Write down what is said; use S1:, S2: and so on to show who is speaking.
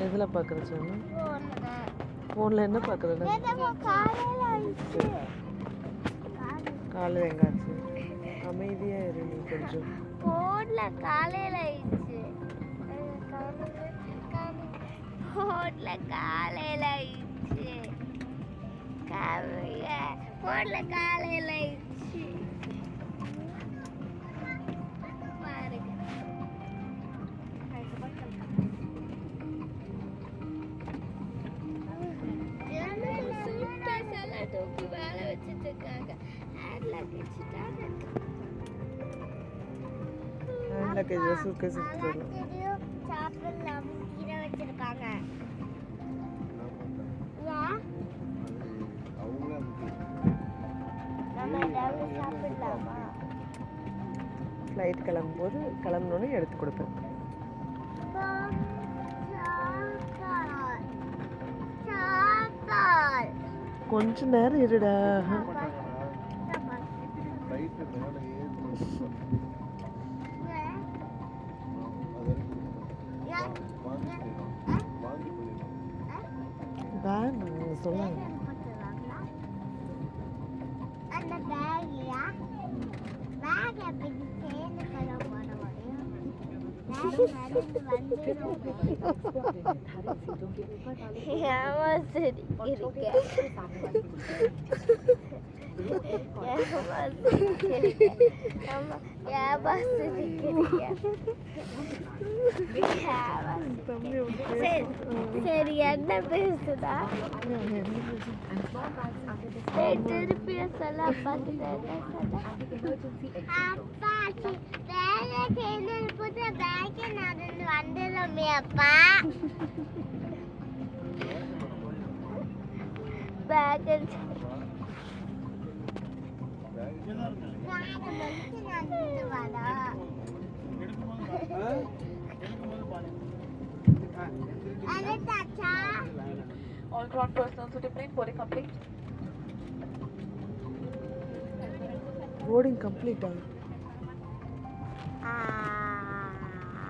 S1: எதில் பார்க்குற சொன்ன? ஃபோனில் என்ன பார்க்குறேன்? காலையில் எங்காச்சு? அமைதியாக இரு நீ கொஞ்சம்.
S2: ஃபோனில் காலையில் ஆயிடுச்சு. ஃபோனில் காலையில் ஆயிடுச்சு. ஃபோனில் காலையில் ஆயிடுச்சு. தூக்கி வேலை வச்சுட்டு இருக்காங்க. ஹேண்ட் லக்கேஜ்
S1: சூட்கேஸ்
S2: சாப்பிடலாம் கீரை வச்சிருக்காங்க. சாப்பிடலாமா?
S1: ஃப்ளைட் கிளம்பும்போது கிளம்புனோன்னு எடுத்து கொடுப்பேன். கொஞ்ச நேரம் இருடா. சொல்லுங்க.
S2: சரி என்ன பேசுதா? திருப்பிய சொல்ல வந்துடுமே அப்பா. Back
S3: All ground personnel to deplane, boarding complete.
S1: Boarding complete.